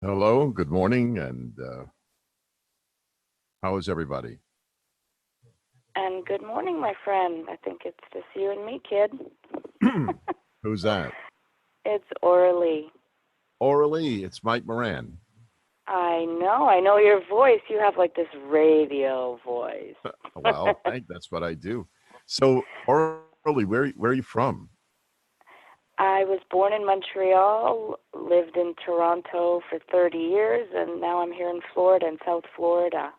Hello, good morning, and how is everybody? And good morning, my friend. I think it's just you and me, kid. Who's that? It's Orly. Orally, it's Mike Moran. I know your voice. You have like this radio voice. Well, that's what I do. So, Orally, where are you from? I was born in Montreal, lived in Toronto for 30 years, and now I'm here in Florida, in South Florida.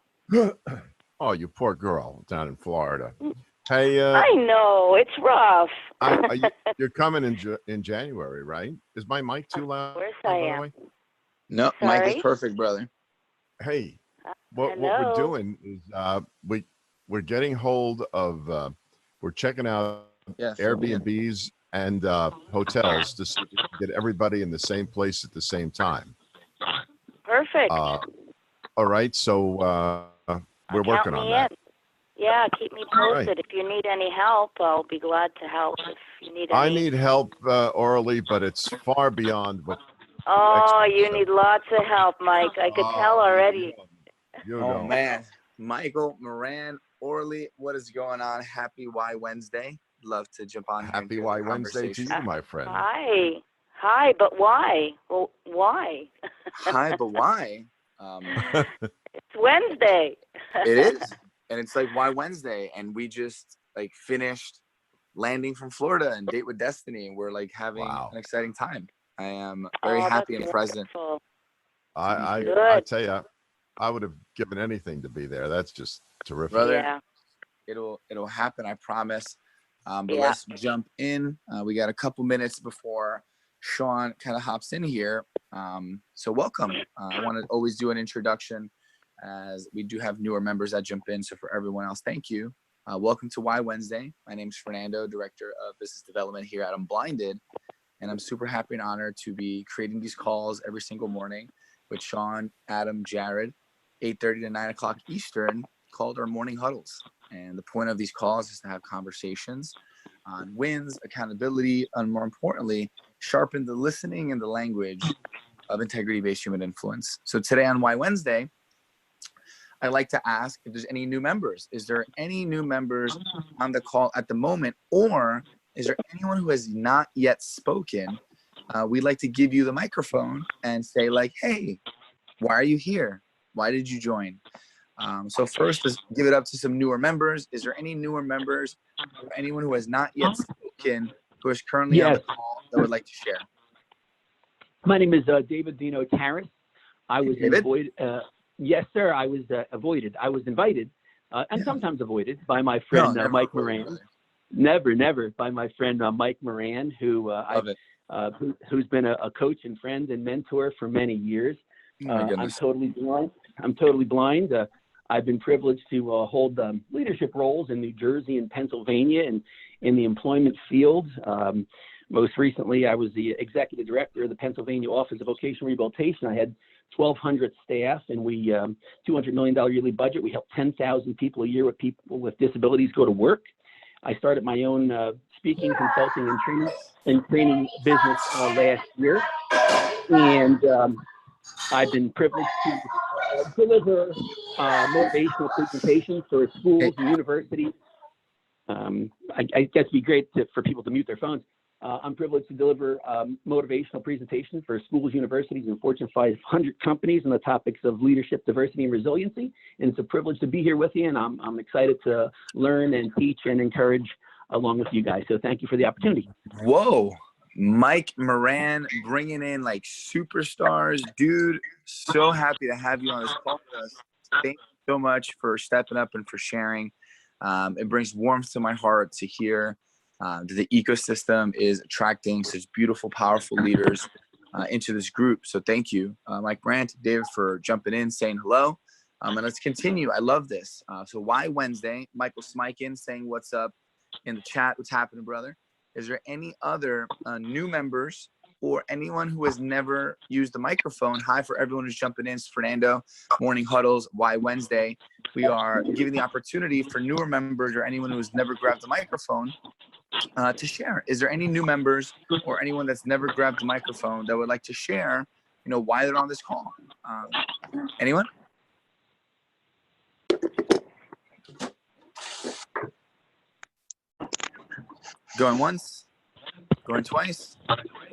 Oh, you poor girl down in Florida. Hey, I know, it's rough. you're coming in January, right? Is my mic too loud? Of course By I the am. way? No, Mike is Sorry? perfect, brother. Hey, what we're Hello? doing is we're getting hold of we're checking out Yeah, fill me in. Airbnbs and hotels to see if we can get everybody in the same place at the same time. Perfect. All right, so we're Count working me on in. that. Yeah, keep me All posted. right. If you need any help, I'll be glad to help. If you need I any. need help orally, but it's far beyond what Oh, experts you have. need lots of help, Mike. I could tell Oh, already. you Oh don't. man, Michael Moran, Orly, what is going on? Happy Y Wednesday. Love to jump on here and Happy hear Y the Wednesday to conversation. you, my friend. Hi. Hi, but why? Well, why? Hi, but why? It's Wednesday. It is, and it's like Y Wednesday, and we just like finished landing from Florida and date with Destiny, and we're like having Wow. an exciting time. I am very Oh, that's happy and present wonderful. to be here, I Good. tell you, I would have given anything to be there. That's just terrific. brother. Yeah. It'll happen, I promise. But Yeah. let's jump in. We got a couple minutes before Sean kind of hops in here. So welcome. I want to always do an introduction as we do have newer members that jump in. So for everyone else, thank you. Welcome to Y Wednesday. My name is Fernando, Director of Business Development here at UNBLINDED. And I'm super happy and honored to be creating these calls every single morning with Sean, Adam, Jared, 8:30 to 9 o'clock Eastern, called our morning huddles. And the point of these calls is to have conversations on wins, accountability, and more importantly, sharpen the listening and the language of integrity-based human influence. So today on Y Wednesday, I'd like to ask if there's any new members. Is there any new members on the call at the moment, or is there anyone who has not yet spoken? We'd like to give you the microphone and say like, hey, why are you here? Why did you join? So first, let's give it up to some newer members. Is there any newer members or anyone who has not yet spoken who is currently on the call that would like to share? My name is David Dino Tarras. I was avoided. Yes, sir. I was avoided. I was invited and sometimes avoided by my friend Mike Moran. Never by my friend Mike Moran, who's been a coach and friend and mentor for many years. I'm totally blind. I've been privileged to hold leadership roles in New Jersey and Pennsylvania and in the employment field. Most recently, I was the executive director of the Pennsylvania Office of Vocational Rehabilitation. I had 1,200 staff, and we $200 million yearly budget. We help 10,000 people a year with people with disabilities go to work. I started my own speaking, consulting, and training business last year, and I've been privileged to deliver motivational presentations for schools and universities. I guess it'd be great for people to mute their phones. I'm privileged to deliver motivational presentations for schools, universities, and Fortune 500 companies on the topics of leadership, diversity, and resiliency. And it's a privilege to be here with you, and I'm excited to learn and teach and encourage along with you guys. So thank you for the opportunity. Whoa. Mike Moran bringing in like superstars. Dude, so happy to have you on this call with us. Thank you so much for stepping up and for sharing. It brings warmth to my heart to hear that the ecosystem is attracting such beautiful, powerful leaders into this group. So thank you, Mike Moran, David, for jumping in, saying hello. And let's continue. I love this. So why Wednesday? Michael Smikin saying what's up in the chat. What's happening, brother? Is there any other new members or anyone who has never used the microphone? Hi for everyone who's jumping in. It's Fernando, Morning Huddles, Why Wednesday. We are giving the opportunity for newer members or anyone who has never grabbed the microphone to share. Is there any new members or anyone that's never grabbed the microphone that would like to share why they're on this call. Anyone? Going once, going twice.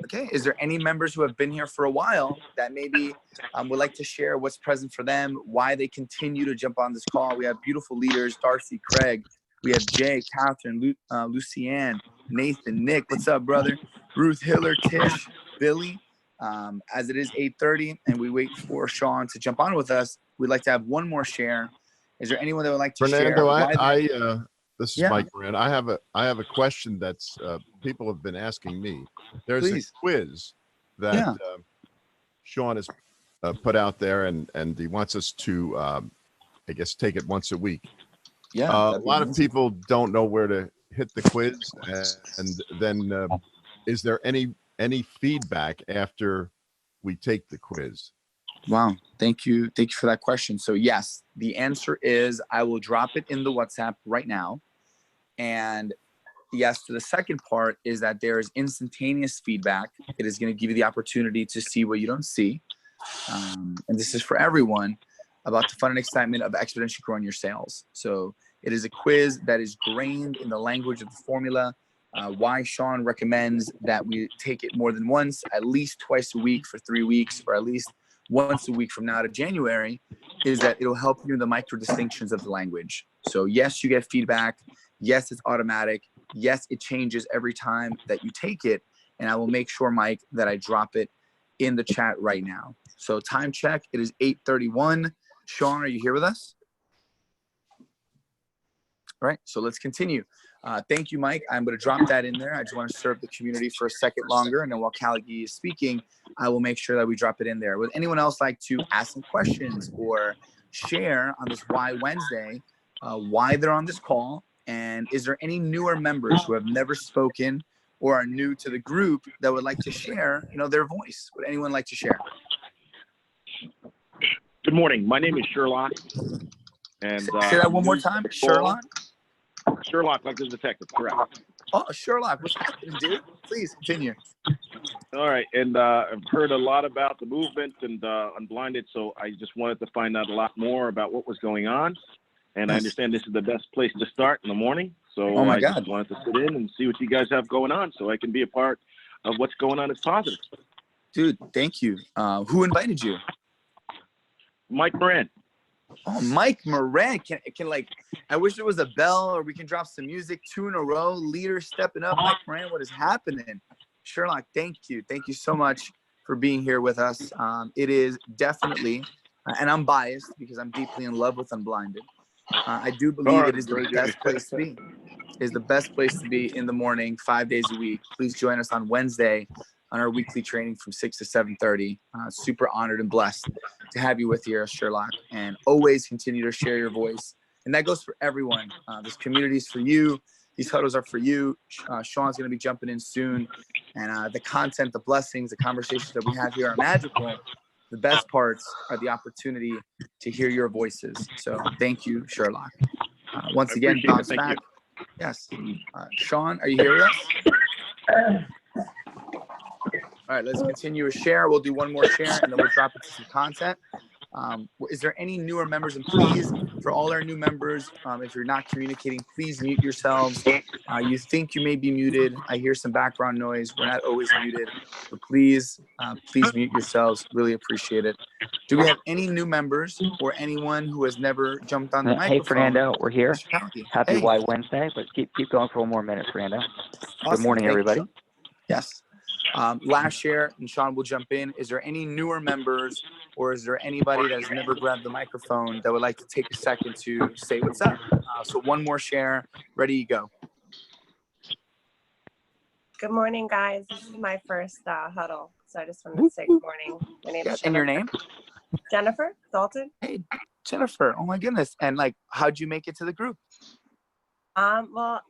Okay, is there any members who have been here for a while that maybe would like to share what's present for them, why they continue to jump on this call? We have beautiful leaders, Darcy, Craig. We have Jay, Catherine, Lucianne, Nathan, Nick. What's up, brother? Ruth, Hiller, Tish, Billy. As it is 8:30 and we wait for Sean to jump on with us, we'd like to have one more share. Is there anyone that would like to Fernando, share? This is Mike Moran. I have a question that's people have been asking me. There's a quiz that Sean has put out there, and he wants us to, I guess, take it once a week. Yeah, a lot of people don't know where to hit the quiz, and then is there any feedback after we take the quiz? Wow, thank you for that question. So yes, the answer is I will drop it in the WhatsApp right now. And yes, to the second part is that there is instantaneous feedback. It is going to give you the opportunity to see what you don't see. And this is for everyone about the fun and excitement of exponentially growing your sales. So it is a quiz that is grained in the language of the formula. Why Sean recommends that we take it more than once, at least twice a week for 3 weeks, or at least once a week from now to January, is that it'll help you in the micro distinctions of the language. So yes, you get feedback. Yes, it's automatic. Yes, it changes every time that you take it. And I will make sure, Mike, that I drop it in the chat right now. So time check, it is 8:31. Sean, are you here with us? All right, so let's continue. Thank you, Mike. I'm going to drop that in there. I just want to serve the community for a second longer. And then while Kalagi is speaking, I will make sure that we drop it in there. Would anyone else like to ask some questions or share on this Why Wednesday, why they're on this call? And is there any newer members who have never spoken or are new to the group that would like to share, their voice? Would anyone like to share? Good morning. My name is Sherlock. And say that one more time. Sherlock? Sherlock, like the detective, correct. Oh, Sherlock, what's happening, dude? Please continue. All right, and I've heard a lot about the movement and Unblinded, so I just wanted to find out a lot more about what was going on. And I understand this is the best place to start in the morning, so I just wanted to sit in and see what you guys have going on so I can be a part of what's going on. It's positive. Dude, thank you. Who invited you? Mike Moran. Oh, Mike Moran. Can I wish there was a bell or we can drop some music, 2 in a row, leader stepping up. Mike Moran, what is happening? Sherlock, thank you. Thank you so much for being here with us. It is definitely, and I'm biased because I'm deeply in love with Unblinded. I do believe it is the best place to be. It is the best place to be in the morning, 5 days a week. Please join us on Wednesday on our weekly training from 6 to 7:30. Super honored and blessed to have you with here, Sherlock. And always continue to share your voice. And that goes for everyone. This community is for you. These huddles are for you. Sean's going to be jumping in soon. And the content, the blessings, the conversations that we have here are magical. The best parts are the opportunity to hear your voices. So thank you, Sherlock. Once again, bounce back. Yes. Sean, are you here with us? All right, let's continue a share. We'll do one more share and then we'll drop into some content. Is there any newer members? And please, for all our new members, if you're not communicating, please mute yourselves. You think you may be muted. I hear some background noise. We're not always muted, but please mute yourselves. Really appreciate it. Do we have any new members or anyone who has never jumped on the microphone? Hey, Fernando, we're here. Happy Hey. Why Wednesday, but keep going for one more minute, Fernando. Awesome. Good morning, Thank you, everybody. Sean. Yes. Last share, and Sean will jump in. Is there any newer members or is there anybody that has never grabbed the microphone that would like to take a second to say what's up? So one more share. Ready, you go. Good morning, guys. This is my first huddle, so I just wanted to say good morning. My name is And your name? Jennifer Dalton. Hey, Jennifer. Oh my goodness. And how'd you make it to the group? Well,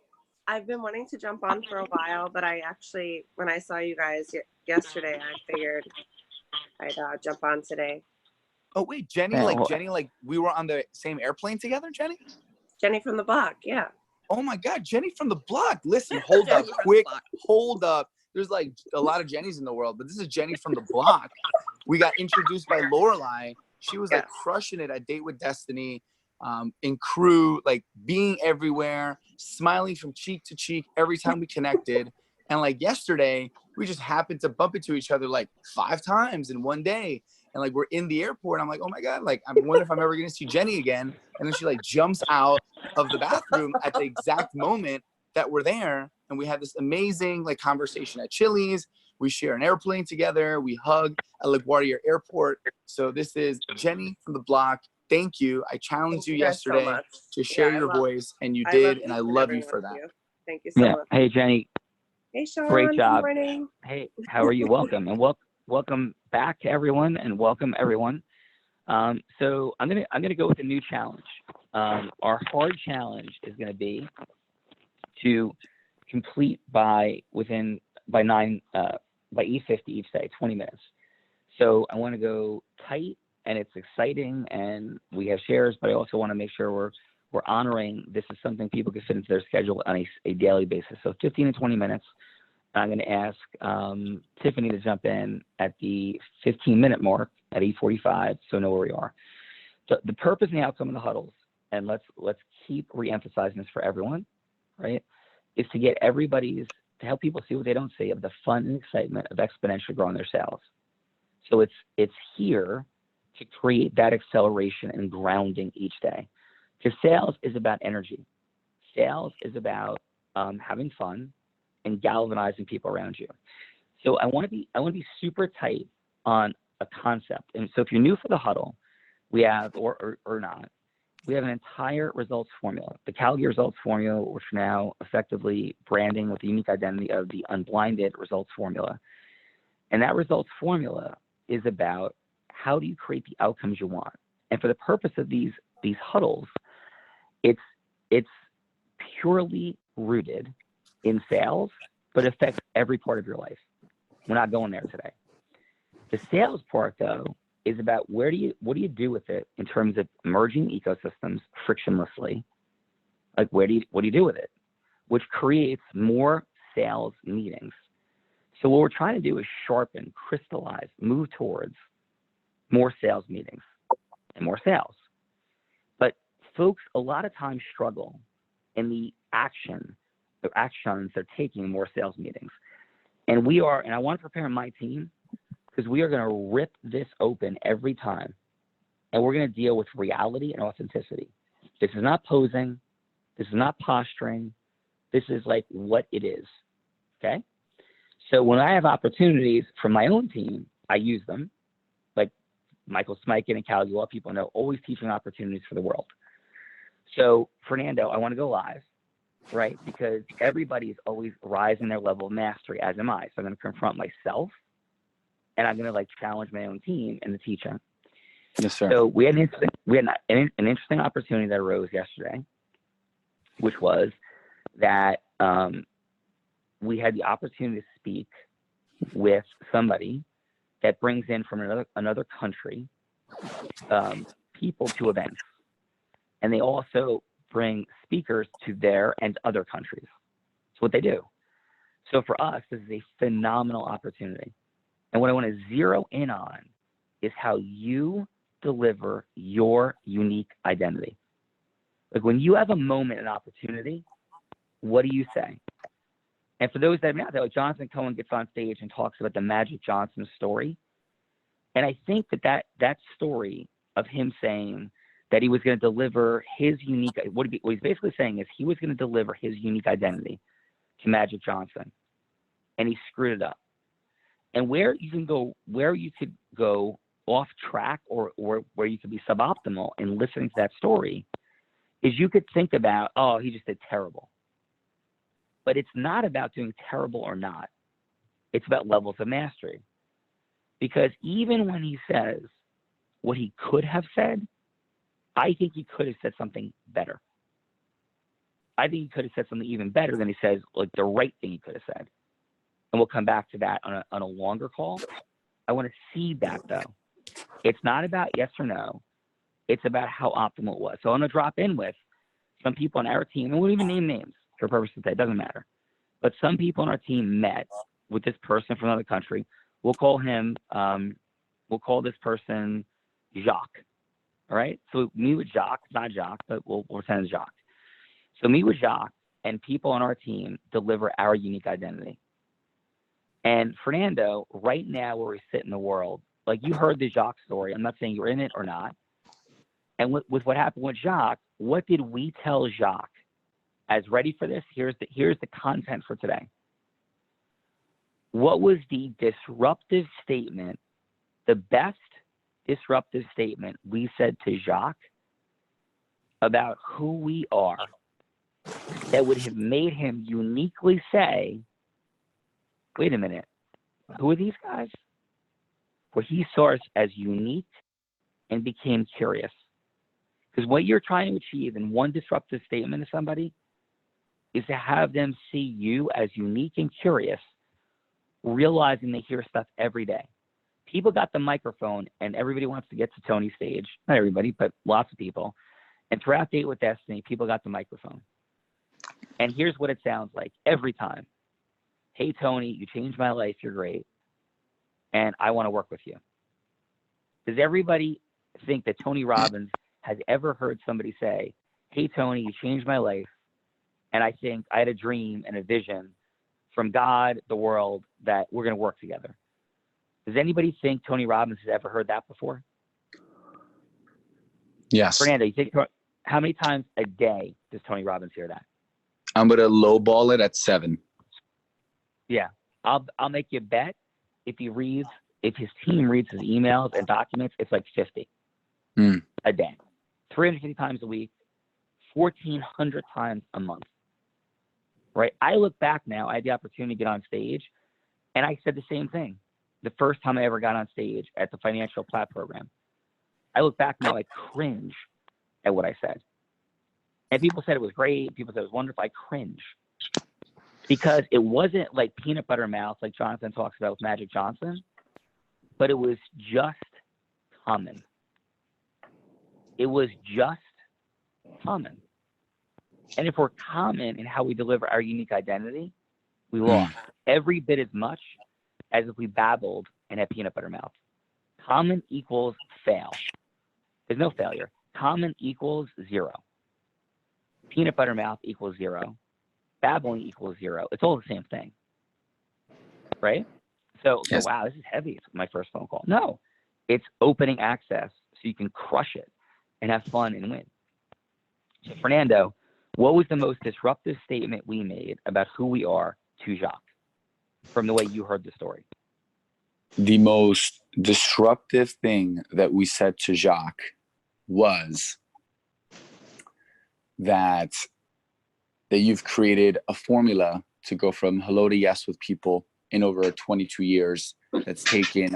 I've been wanting to jump on for a while, but I actually, when I saw you guys yesterday, I figured I'd jump on today. Oh wait, Jenny, Jenny, we were on the same airplane together, Jenny? Jenny from the block, yeah. Oh my God, Jenny from the block. Listen, hold up, hold up. There's a lot of Jennys in the world, but this is Jenny from the block. We got introduced by Lorelai. She was like crushing it at Date with Destiny, in crew, like being everywhere, smiling from cheek to cheek every time we connected. And like yesterday, we just happened to bump into each other like 5 times in one day. And like we're in the airport. I'm like, oh my God, like I wonder if I'm ever gonna see Jenny again. And then she like jumps out of the bathroom at the exact moment that we're there. And we had this amazing like conversation at Chili's. We share an airplane together. We hug at LaGuardia Airport. So this is Jenny from the block. Thank you. I challenged you yesterday to share your voice, and you did, and I love you for that. Thank you so much. Hey, Jenny. Hey, Sean. Great job. Good morning. Hey, how are you? Welcome, and welcome back to everyone, and welcome everyone. So I'm gonna go with a new challenge. Our hard challenge is gonna be to complete by 8:50 each day, 20 minutes. So I want to go tight, and it's exciting, and we have shares, but I also want to make sure we're honoring this is something people can fit into their schedule on a daily basis. So 15 to 20 minutes. I'm going to ask Tiffany to jump in at the 15-minute mark at 8:45, so know where we are. The purpose and the outcome of the huddles, and let's keep re-emphasizing this for everyone, right, is to get to help people see what they don't see of the fun and excitement of exponentially growing their sales. So it's here to create that acceleration and grounding each day. Because sales is about energy. Sales is about having fun and galvanizing people around you. So I want to be super tight on a concept. And so if you're new for the huddle, we have or not, we have an entire results formula. The Calgary results formula, which we're now effectively branding with the unique identity of the unblinded results formula. And that results formula is about how do you create the outcomes you want. And for the purpose of these huddles, it's purely rooted in sales, but affects every part of your life. We're not going there today. The sales part, though, is about what do you do with it in terms of merging ecosystems frictionlessly? Like what do you do with it? Which creates more sales meetings. So what we're trying to do is sharpen, crystallize, move towards more sales meetings and more sales. But folks a lot of times struggle in the actions they're taking in more sales meetings. And I want to prepare my team because we are going to rip this open every time. And we're going to deal with reality and authenticity. This is not posing. This is not posturing. This is like what it is. Okay? So when I have opportunities from my own team, I use them. Like Michael Smikin and Cal, you all people know, always teaching opportunities for the world. So Fernando, I want to go live, right? Because everybody's always rising their level of mastery, as am I. So I'm going to confront myself, and I'm going to challenge my own team in the teaching. Yes, sir. So we had an interesting opportunity that arose yesterday, which was that we had the opportunity to speak with somebody that brings in from another country people to events. And they also bring speakers to their and other countries. That's what they do. So for us, this is a phenomenal opportunity. And what I want to zero in on is how you deliver your unique identity. Like when you have a moment, an opportunity, what do you say? And for those that are not there, Jonathan Cohen gets on stage and talks about the Magic Johnson story. And I think that story of him saying that he was going to deliver his unique, what he's basically saying is he was going to deliver his unique identity to Magic Johnson. And he screwed it up. And where you could go off track or where you could be suboptimal in listening to that story is you could think about, oh, he just did terrible. But it's not about doing terrible or not. It's about levels of mastery. Because even when he says what he could have said, I think he could have said something better. I think he could have said something even better than he says, like the right thing he could have said. And we'll come back to that on a longer call. I want to see that though. It's not about yes or no. It's about how optimal it was. So I'm going to drop in with some people on our team, and we'll even name names for purposes of that. It doesn't matter. But some people on our team met with this person from another country. We'll call him We'll call this person Jacques. All right. So meet with Jacques, not Jacques, but we'll pretend it's Jacques. So meet with Jacques, and people on our team deliver our unique identity. And Fernando, right now where we sit in the world, like you heard the Jacques story. I'm not saying you're in it or not. And with what happened with Jacques, what did we tell Jacques? As ready for this, here's the content for today. What was the disruptive statement, the best disruptive statement we said to Jacques about who we are that would have made him uniquely say, wait a minute, who are these guys? Where he saw us as unique and became curious. Because what you're trying to achieve in one disruptive statement to somebody is to have them see you as unique and curious, realizing they hear stuff every day. People got the microphone and everybody wants to get to Tony's stage. Not everybody, but lots of people. And throughout Date with Destiny, people got the microphone. And here's what it sounds like every time. Hey, Tony, you changed my life. You're great. And I want to work with you. Does everybody think that Tony Robbins has ever heard somebody say, hey, Tony, you changed my life. And I think I had a dream and a vision from God, the world, that we're going to work together. Does anybody think Tony Robbins has ever heard that before? Yes. Fernando, you think, how many times a day does Tony Robbins hear that? I'm going to lowball it at 7. Yeah. I'll make you a bet if his team reads his emails and documents, it's like 50 a day. 350 times a week, 1,400 times a month. Right? I look back now, I had the opportunity to get on stage, and I said the same thing. The first time I ever got on stage at the Financial Plat program. I look back now, I cringe at what I said. And people said it was great. People said it was wonderful. I cringe. Because it wasn't like peanut butter mouth like Jonathan talks about with Magic Johnson, but it was just common. It was just common. And if we're common in how we deliver our unique identity, we lost every bit as much as if we babbled and had peanut butter mouth. Common equals fail. There's no failure. Common equals 0. Peanut butter mouth equals 0. Babbling equals 0. It's all the same thing. Right? So, yes. Wow, this is heavy. It's my first phone call. No, it's opening access so you can crush it and have fun and win. So, Fernando, what was the most disruptive statement we made about who we are to Jacques from the way you heard the story? The most disruptive thing that we said to Jacques was that you've created a formula to go from hello to yes with people in over 22 years that's taken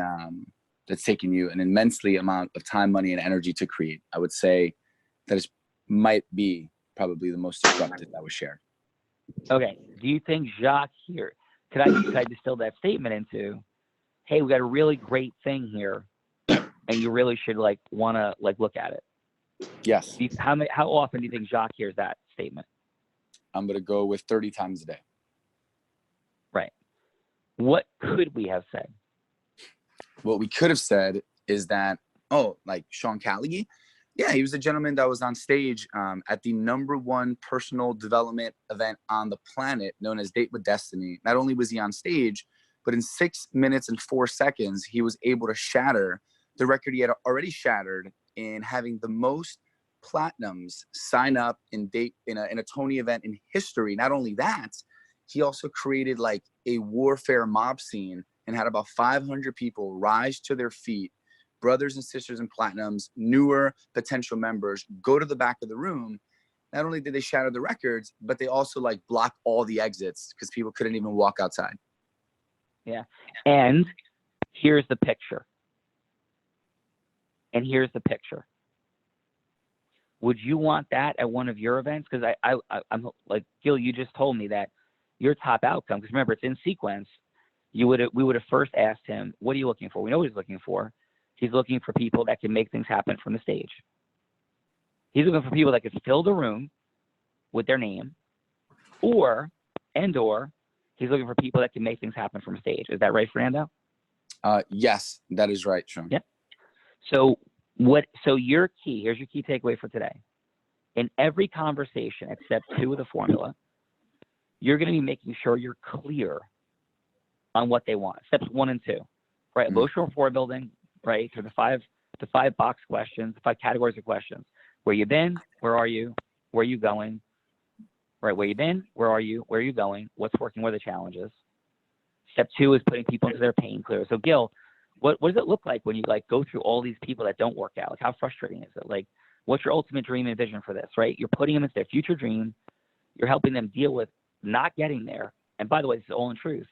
you an immensely amount of time, money, and energy to create. I would say that it might be probably the most disruptive that was shared. Okay. Do you think Jacques here, could I distill that statement into, hey, we got a really great thing here and you really should want to look at it? Yes. How often do you think Jacques hears that statement? I'm going to go with 30 times a day. Right. What could we have said? What we could have said is that, Sean Callagy, yeah, he was a gentleman that was on stage at the #1 personal development event on the planet known as Date with Destiny. Not only was he on stage, but in 6 minutes and 4 seconds, he was able to shatter the record he had already shattered in having the most platinums sign up in a Tony event in history. Not only that, he also created a warfare mob scene and had about 500 people rise to their feet, brothers and sisters in platinums, newer potential members, go to the back of the room. Not only did they shatter the records, but they also blocked all the exits because people couldn't even walk outside. Yeah. And here's the picture. Would you want that at one of your events? Because I'm like, Gil, you just told me that your top outcome, because remember, it's in sequence. We would have first asked him, what are you looking for? We know what he's looking for. He's looking for people that can make things happen from the stage. He's looking for people that can fill the room with their name, or he's looking for people that can make things happen from stage. Is that right, Fernando? Yes, that is right, Sean. Yep. So your key, here's your key takeaway for today. In every conversation at step 2 of the formula, you're going to be making sure you're clear on what they want. Steps 1 and 2, right? Emotional rapport building, right? Through the five box questions, the 5 categories of questions. Where you been? Where are you? Where are you going? Right? Where you been? Where are you? Where are you going? What's working? Where are the challenges? Step 2 is putting people into their pain clear. So Gil, what does it look like when you like go through all these people that don't work out? Like how frustrating is it? Like what's your ultimate dream and vision for this, right? You're putting them into their future dream. You're helping them deal with not getting there. And by the way, this is all in truth,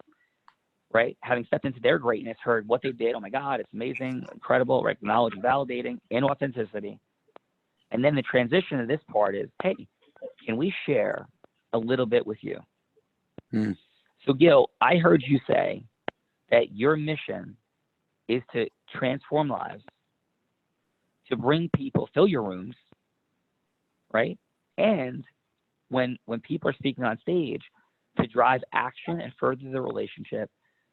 right? Having stepped into their greatness, heard what they did. Oh my God, it's amazing, incredible, right? Knowledge, validating, and authenticity. And then the transition to this part is, hey, can we share a little bit with you? So Gil, I heard you say that your mission is to transform lives, to bring people, fill your rooms, right? And when people are speaking on stage, to drive action and further the relationship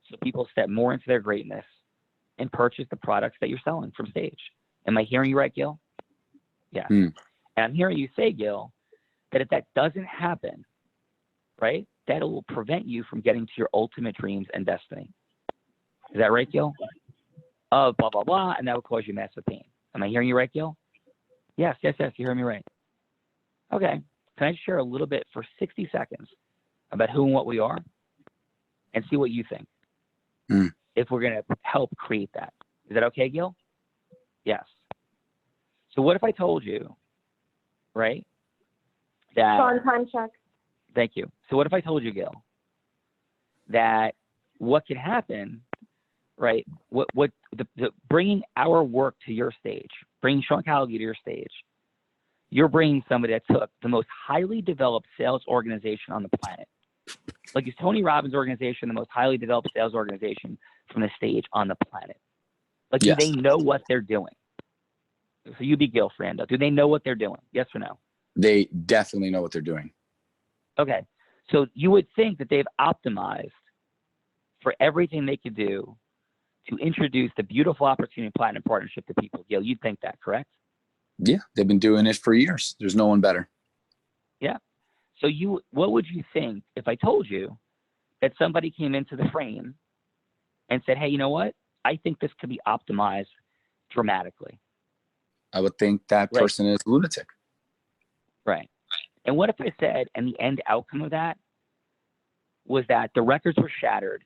so people step more into their greatness and purchase the products that you're selling from stage. Am I hearing you right, Gil? Yeah. And I'm hearing you say, Gil, that if that doesn't happen, right, that will prevent you from getting to your ultimate dreams and destiny. Is that right, Gil? Blah, blah, blah, and that will cause you massive pain. Am I hearing you right, Gil? Yes, you hear me right. Okay. Can I just share a little bit for 60 seconds about who and what we are and see what you think? If we're going to help create that. Is that okay, Gil? Yes. So what if I told you, right, that... Sean, time check. Thank you. So what if I told you, Gil, that what could happen, right, the bringing our work to your stage, bringing Sean Callaghan to your stage, you're bringing somebody that took the most highly developed sales organization on the planet. Like, is Tony Robbins' organization the most highly developed sales organization from the stage on the planet? Like, yes. Do they know what they're doing? So you be Gil, Frando. Do they know what they're doing? Yes or no? They definitely know what they're doing. Okay. So you would think that they've optimized for everything they could do to introduce the beautiful opportunity platinum partnership to people. Gil, you'd think that, correct? Yeah, they've been doing it for years. There's no one better. Yeah. So what would you think if I told you that somebody came into the frame and said, hey, you know what? I think this could be optimized dramatically. I would think that person is a lunatic. Right. And what if I said, and the end outcome of that was that the records were shattered,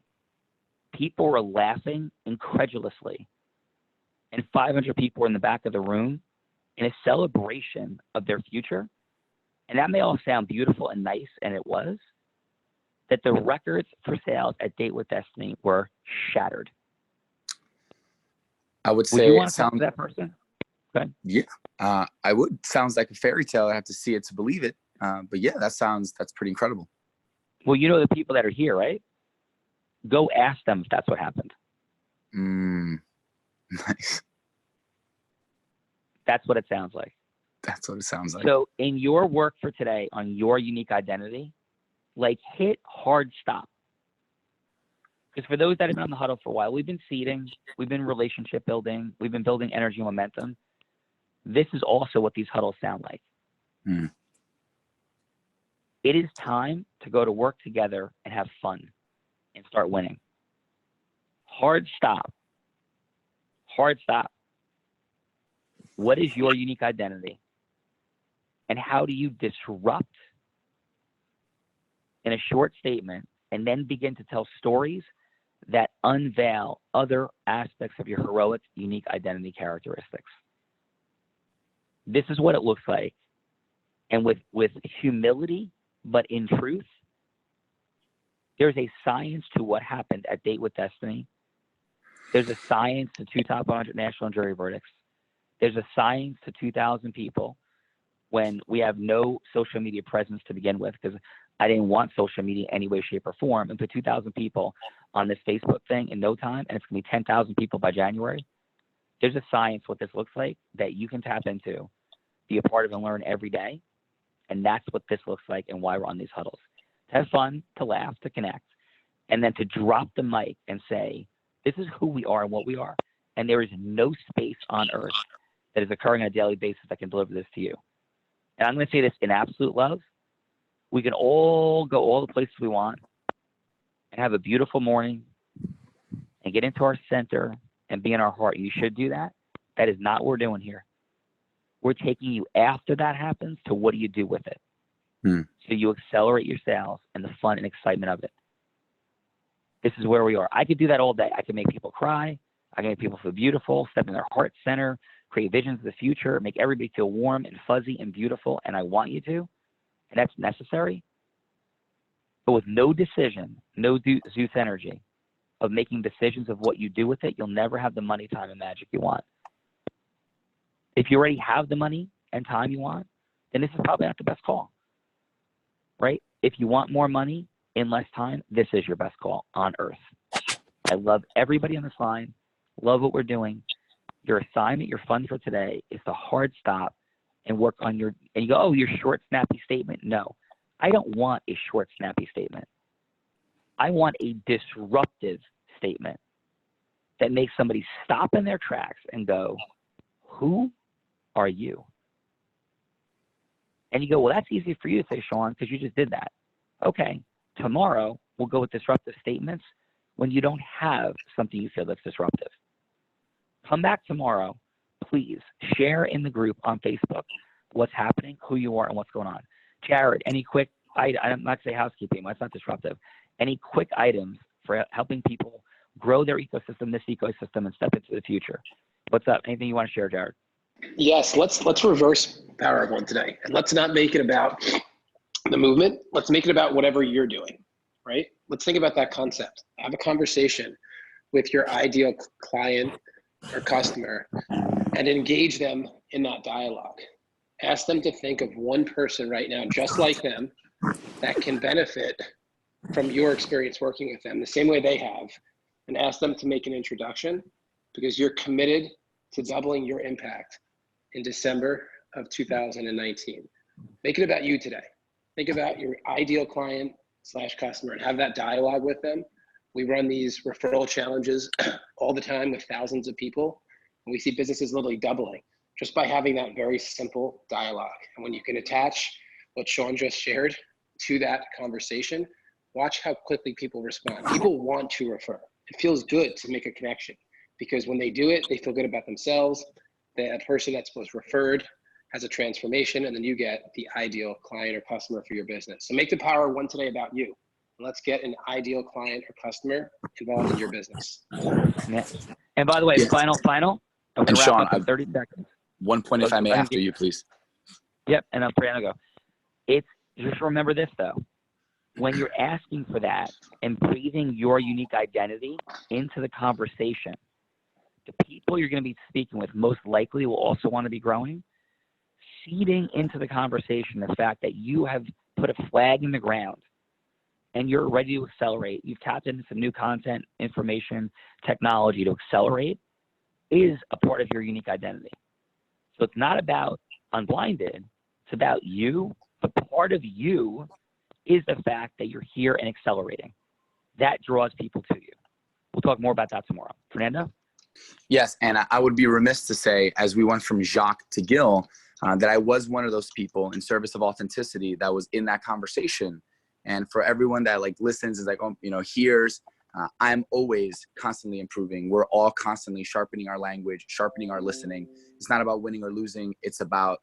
people were laughing incredulously, and 500 people were in the back of the room in a celebration of their future. And that may all sound beautiful and nice, and it was, that the records for sales at Date with Destiny were shattered. I would say, would you want to talk to that person? Go ahead. Yeah, I would. Sounds like a fairy tale. I have to see it to believe it. But yeah, that's pretty incredible. Well, you know the people that are here, right? Go ask them if that's what happened. Nice. That's what it sounds like. That's what it sounds like. So in your work for today on your unique identity, like hit hard stop. Because for those that have been on the huddle for a while, we've been seeding, we've been relationship building, we've been building energy and momentum. This is also what these huddles sound like. It is time to go to work together and have fun and start winning. Hard stop. Hard stop. What is your unique identity? And how do you disrupt in a short statement and then begin to tell stories that unveil other aspects of your heroic, unique identity characteristics? This is what it looks like. And with humility, but in truth, there's a science to what happened at Date with Destiny. There's a science to 2 top 100 national jury verdicts. There's a science to 2,000 people when we have no social media presence to begin with, because I didn't want social media any way, shape, or form, and put 2,000 people on this Facebook thing in no time, and it's going to be 10,000 people by January. There's a science what this looks like that you can tap into, be a part of, and learn every day. And that's what this looks like and why we're on these huddles. To have fun, to laugh, to connect, and then to drop the mic and say, This is who we are and what we are. And there is no space on earth that is occurring on a daily basis that can deliver this to you. And I'm going to say this in absolute love. We can all go all the places we want and have a beautiful morning and get into our center and be in our heart. You should do that. That is not what we're doing here. We're taking you after that happens to what do you do with it? So you accelerate your sales and the fun and excitement of it. This is where we are. I could do that all day. I can make people cry. I can make people feel beautiful, step in their heart center, create visions of the future, make everybody feel warm and fuzzy and beautiful, and I want you to, and that's necessary. But with no decision, no Zeus energy of making decisions of what you do with it, you'll never have the money, time, and magic you want. If you already have the money and time you want, then this is probably not the best call, right? If you want more money in less time, this is your best call on earth. I love everybody on this line, love what we're doing. Your assignment, your fun for today is to hard stop and work on your, and you go, oh, your short, snappy statement. No, I don't want a short, snappy statement. I want a disruptive statement that makes somebody stop in their tracks and go, who are you? And you go, well, that's easy for you to say, Sean, because you just did that. Okay, tomorrow we'll go with disruptive statements when you don't have something you feel that's disruptive. Come back tomorrow, please share in the group on Facebook what's happening, who you are, and what's going on. Jared, any quick, I'm not say housekeeping, that's not disruptive. Any quick items for helping people grow their ecosystem, this ecosystem, and step into the future? What's up? Anything you want to share, Jared? Yes, let's reverse Power of One today, and let's not make it about the movement. Let's make it about whatever you're doing, right? Let's think about that concept. Have a conversation with your ideal client or customer and engage them in that dialogue. Ask them to think of one person right now, just like them, that can benefit from your experience working with them the same way they have, and ask them to make an introduction, because you're committed to doubling your impact in December of 2019. Make it about you today. Think about your ideal client / customer and have that dialogue with them. We run these referral challenges all the time with thousands of people, and we see businesses literally doubling just by having that very simple dialogue. And when you can attach what Sean just shared to that conversation, watch how quickly people respond. People want to refer. It feels good to make a connection, because when they do it, they feel good about themselves. That person that's was referred has a transformation, and then you get the ideal client or customer for your business. So make the Power of One today about you. Let's get an ideal client or customer involved in your business. Yeah. And by the way, final. I'm going to wrap up in 30 seconds. One point, if I may, after you, please. Yep, and I'm Brianna go. It's just remember this though. When you're asking for that and breathing your unique identity into the conversation, the people you're going to be speaking with most likely will also want to be growing. Seeding into the conversation the fact that you have put a flag in the ground and you're ready to accelerate. You've tapped into some new content, information, technology to accelerate is a part of your unique identity. So it's not about Unblinded, it's about you. But part of you is the fact that you're here and accelerating. That draws people to you. We'll talk more about that tomorrow. Fernando? Yes, and I would be remiss to say, as we went from Jacques to Gil, that I was one of those people in service of authenticity that was in that conversation. And for everyone that listens, is hears, I'm always constantly improving. We're all constantly sharpening our language, sharpening our listening. It's not about winning or losing. It's about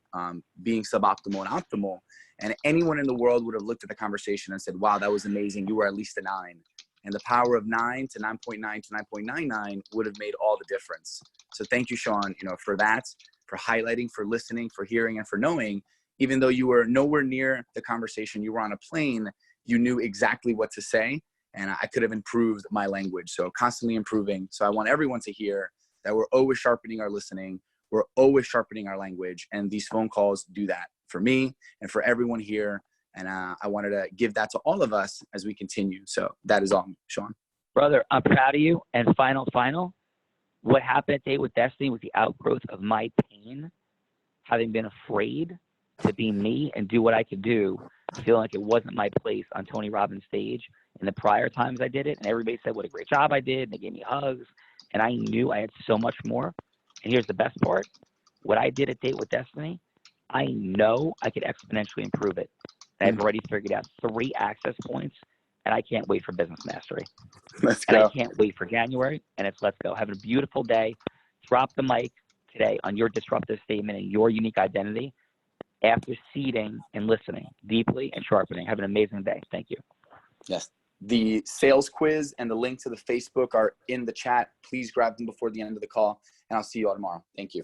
being suboptimal and optimal. And anyone in the world would have looked at the conversation and said, wow, that was amazing. You were at least a 9. And the power of 9 to 9.9 to 9.99 would have made all the difference. So thank you, Sean, for that, for highlighting, for listening, for hearing, and for knowing. Even though you were nowhere near the conversation, you were on a plane, you knew exactly what to say, and I could have improved my language. So constantly improving. So I want everyone to hear that we're always sharpening our listening. We're always sharpening our language. And these phone calls do that for me and for everyone here. And I wanted to give that to all of us as we continue. So that is all, Sean. Brother, I'm proud of you. And final, what happened at Date with Destiny was the outgrowth of my pain, having been afraid to be me and do what I could do, feeling like it wasn't my place on Tony Robbins' stage in the prior times I did it, and everybody said what a great job I did, and they gave me hugs, and I knew I had so much more. And here's the best part. What I did at Date with Destiny, I know I could exponentially improve it. And I've already figured out 3 access points, and I can't wait for Business Mastery. Let's And go. I can't wait for January, and it's let's go. Have a beautiful day. Drop the mic today on your disruptive statement and your unique identity after seeding and listening deeply and sharpening. Have an amazing day. Thank you. Yes. The sales quiz and the link to the Facebook are in the chat. Please grab them before the end of the call, and I'll see you all tomorrow. Thank you.